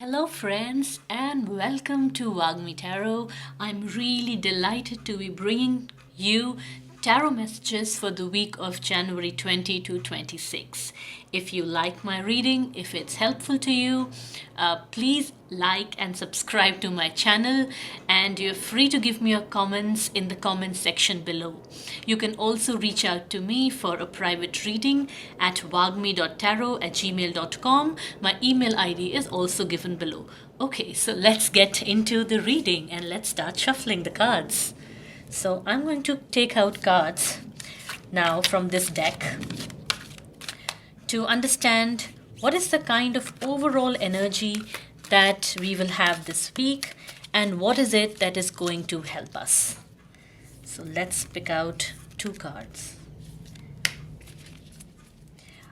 Hello, friends, and welcome to Wagmi Tarot. I'm really delighted to be bringing you tarot messages for the week of January 20 to 26. If you like my reading, if it's helpful to you, please like and subscribe to my channel, and you're free to give me your comments in the comment section below. You can also reach out to me for a private reading at wagmi.tarot@gmail.com. My email ID is also given below. Okay, so let's get into the reading and let's start shuffling the cards. So I'm going to take out cards now from this deck to understand what is the kind of overall energy that we will have this week and what is it that is going to help us. So let's pick out two cards.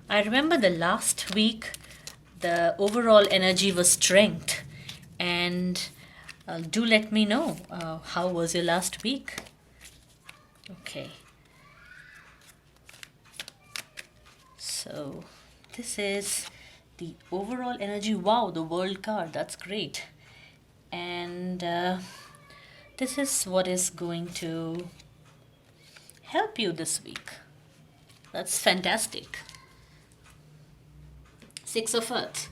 I remember the last week the overall energy was strength, and do let me know how was your last week. Okay, so this is the overall energy. Wow, the world card, that's great. And this is what is going to help you this week. That's fantastic. Six of Earth.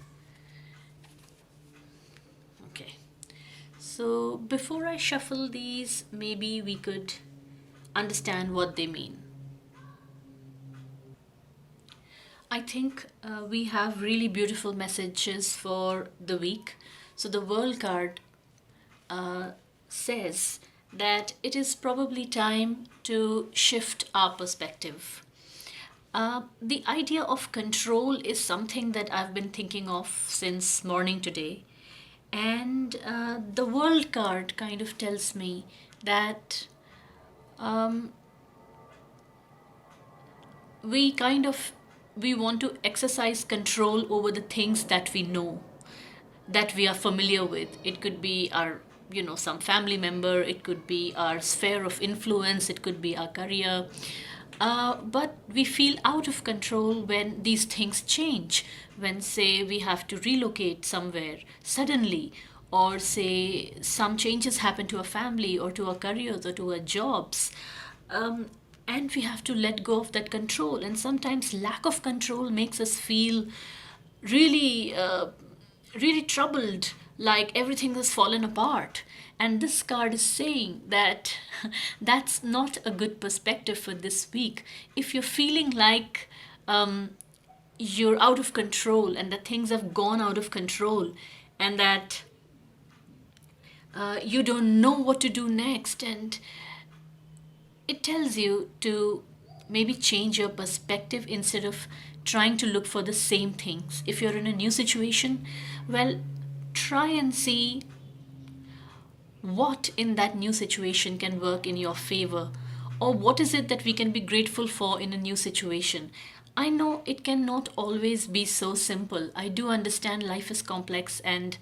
Okay, so before I shuffle these, maybe we could understand what they mean. I think we have really beautiful messages for the week. So the World card says that it is probably time to shift our perspective. The idea of control is something that I've been thinking of since morning today. And the World card kind of tells me that we want to exercise control over the things that we know, that we are familiar with. It could be our, some family member, it could be our sphere of influence, it could be our career. But we feel out of control when these things change. When, say, we have to relocate somewhere suddenly, or say some changes happen to our family or to our careers or to our jobs. And we have to let go of that control. And sometimes lack of control makes us feel really, really troubled, like everything has fallen apart. And this card is saying that that's not a good perspective for this week. If you're feeling like you're out of control and that things have gone out of control and that you don't know what to do next, and it tells you to maybe change your perspective instead of trying to look for the same things. If you're in a new situation, well, try and see what in that new situation can work in your favor, or what is it that we can be grateful for in a new situation. I know it cannot always be so simple. I do understand life is complex, and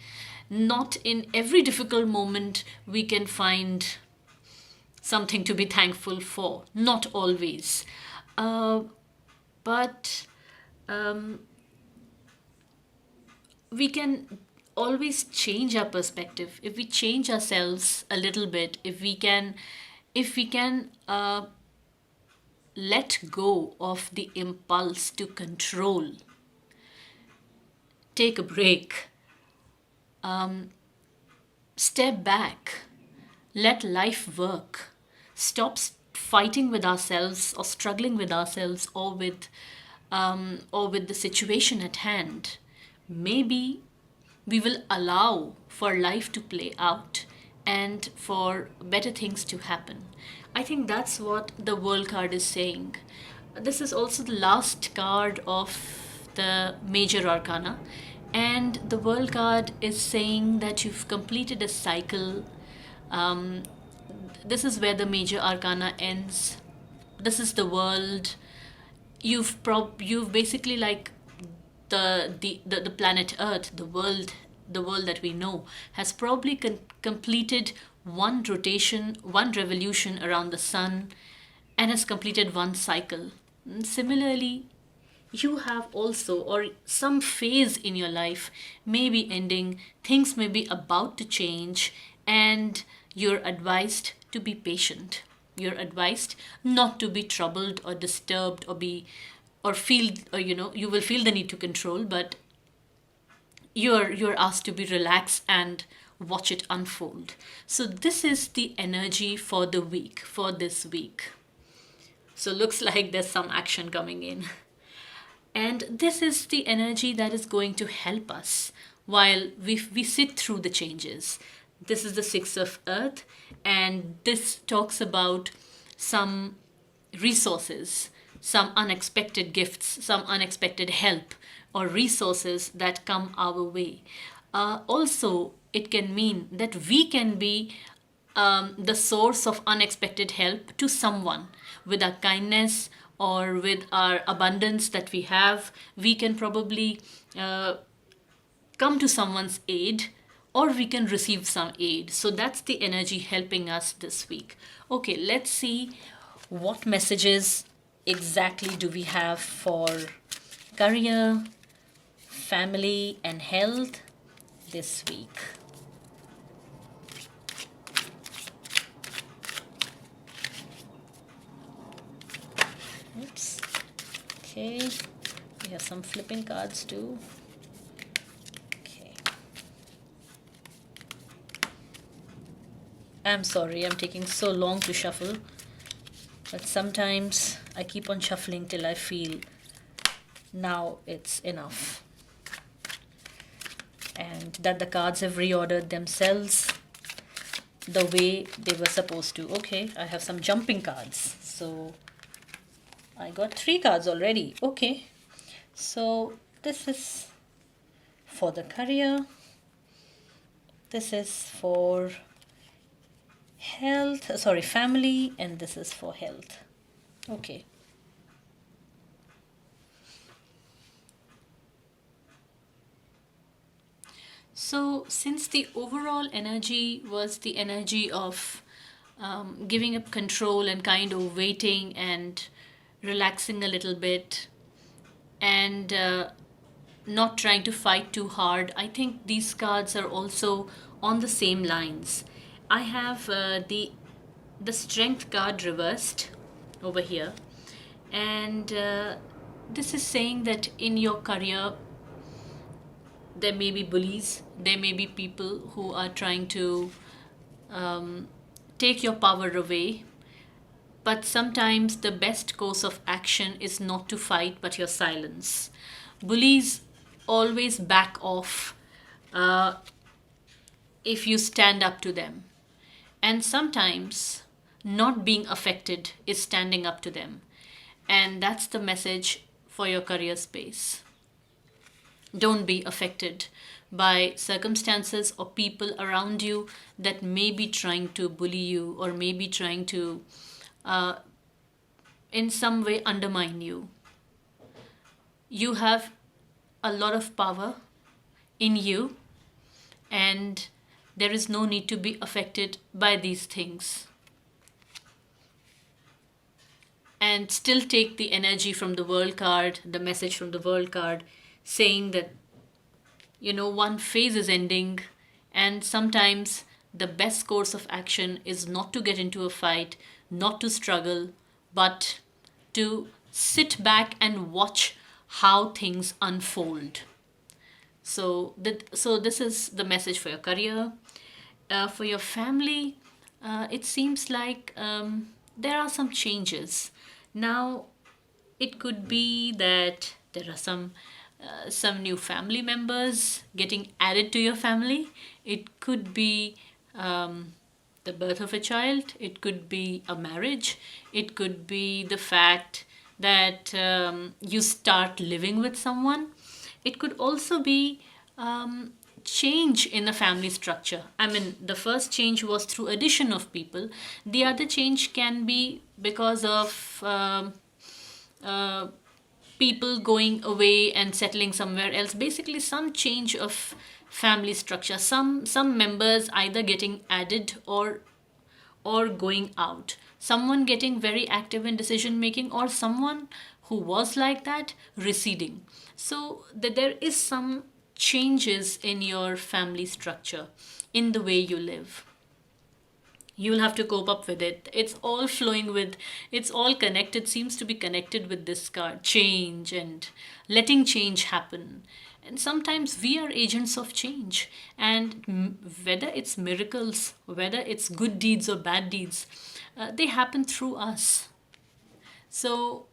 not in every difficult moment we can find something to be thankful for. Not always. But we can always change our perspective if we change ourselves a little bit. If we can let go of the impulse to control, take a break, step back, let life work, stop fighting with ourselves or struggling with ourselves, or with the situation at hand. Maybe we will allow for life to play out and for better things to happen. I think that's what the World card is saying. This is also the last card of the major arcana, and the World card is saying that you've completed a cycle. Um, this is where the major arcana ends. This is the world. You've basically, like, the planet Earth, the world that we know, has probably completed one rotation, one revolution around the sun, and has completed one cycle. Similarly, you have also, or some phase in your life may be ending, things may be about to change, and you're advised to be patient. You're advised not to be troubled or disturbed or be or feel, or you will feel the need to control, but you're asked to be relaxed and watch it unfold. So this is the energy for the week, for this week. So looks like there's some action coming in. And this is the energy that is going to help us while we sit through the changes. This is the Six of Earth, and this talks about some resources, some unexpected gifts, some unexpected help or resources that come our way. Also, it can mean that we can be the source of unexpected help to someone with our kindness or with our abundance that we have. We can probably come to someone's aid, or we can receive some aid. So that's the energy helping us this week. Okay, let's see what messages exactly do we have for career, family, and health this week. Oops. Okay, we have some flipping cards too. Okay. I'm sorry, I'm taking so long to shuffle, but sometimes I keep on shuffling till I feel now it's enough, and that the cards have reordered themselves the way they were supposed to. Okay, I have some jumping cards. So I got 3 cards already. Okay, so this is for the career, this is for health, sorry, family, and this is for health. Okay. So, since the overall energy was the energy of giving up control and kind of waiting and relaxing a little bit, and not trying to fight too hard, I think these cards are also on the same lines. I have the Strength card reversed over here, and this is saying that in your career there may be bullies, there may be people who are trying to take your power away. But sometimes the best course of action is not to fight but your silence. Bullies always back off if you stand up to them. And sometimes not being affected is standing up to them. And that's the message for your career space. Don't be affected by circumstances or people around you that may be trying to bully you or may be trying to in some way undermine you. You have a lot of power in you, and there is no need to be affected by these things. And still take the energy from the World card, the message from the World card, saying that, one phase is ending, and sometimes the best course of action is not to get into a fight, not to struggle, but to sit back and watch how things unfold. So this is the message for your career. For your family, it seems like there are some changes. Now, it could be that there are some new family members getting added to your family. It could be the birth of a child. It could be a marriage. It could be the fact that you start living with someone. It could also be change in the family structure. I mean, the first change was through addition of people. The other change can be because of people going away and settling somewhere else. Basically, some change of family structure. Some members either getting added or going out. Someone getting very active in decision making, or someone who was like that receding. So that there is some changes in your family structure, in the way you live. You'll have to cope up with it. It's all flowing with, it's all connected, seems to be connected with this card, change and letting change happen. And sometimes we are agents of change. And whether it's miracles, whether it's good deeds or bad deeds, they happen through us. So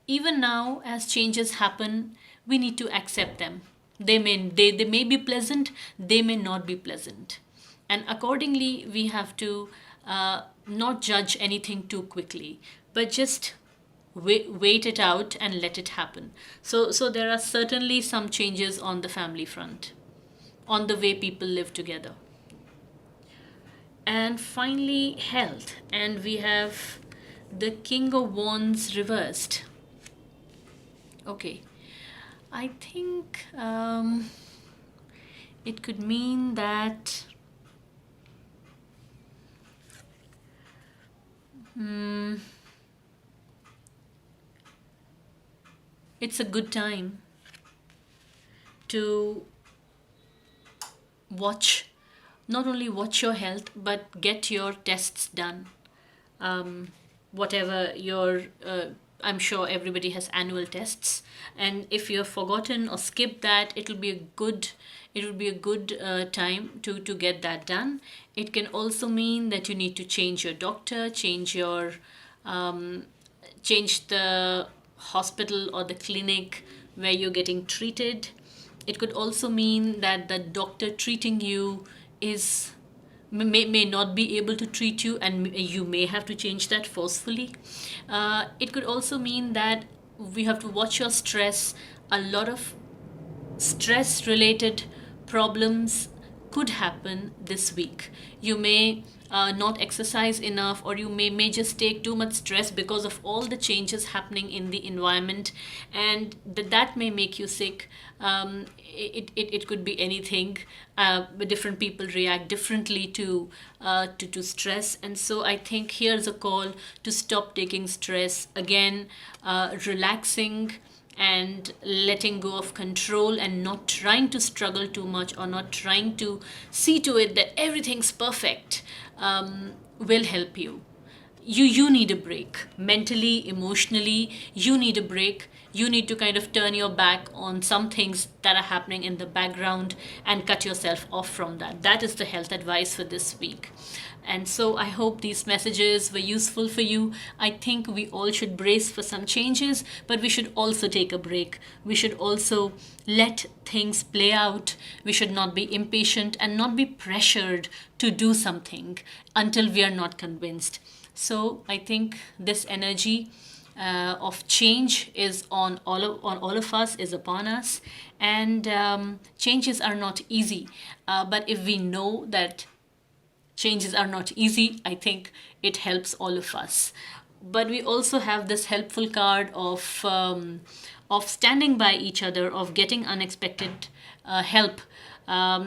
even now, as changes happen, we need to accept them. They may be pleasant, they may not be pleasant. And accordingly, we have to not judge anything too quickly, but just wait it out and let it happen. So there are certainly some changes on the family front, on the way people live together. And finally, health. And we have the King of Wands reversed. Okay. I think it could mean that it's a good time to watch, not only watch your health, but get your tests done. Whatever your, I'm sure everybody has annual tests, and if you've forgotten or skipped that, it will be a good time to get that done. It can also mean that you need to change your doctor, change the hospital or the clinic where you're getting treated. It could also mean that the doctor treating you is may not be able to treat you, and you may have to change that forcefully. It could also mean that we have to watch your stress. A lot of stress related problems could happen this week. You may not exercise enough, or you may just take too much stress because of all the changes happening in the environment, and that may make you sick. It could be anything. But different people react differently to stress, and so I think here's a call to stop taking stress again, relaxing and letting go of control, and not trying to struggle too much, or not trying to see to it that everything's perfect, will help you. You need a break mentally, emotionally. You need a break. You need to kind of turn your back on some things that are happening in the background and cut yourself off from that. That is the health advice for this week. And so I hope these messages were useful for you. I think we all should brace for some changes, but we should also take a break. We should also let things play out. We should not be impatient and not be pressured to do something until we are not convinced. So I think this energy of change is on all of us, is upon us, and changes are not easy. But if we know that changes are not easy, I think it helps all of us. But we also have this helpful card of standing by each other, of getting unexpected help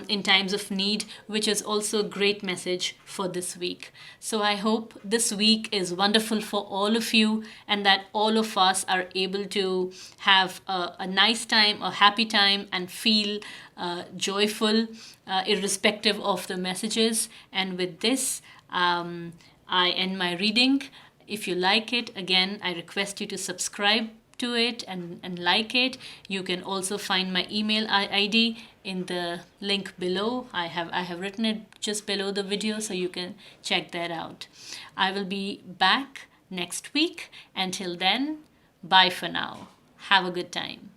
in times of need, which is also a great message for this week. So I hope this week is wonderful for all of you, and that all of us are able to have a nice time, a happy time, and feel joyful, irrespective of the messages. And with this, I end my reading. If you like it, again, I request you to subscribe to it and like it. You can also find my email ID in the link below. I have written it just below the video, so you can check that out. I will be back next week. Until then, bye for now. Have a good time.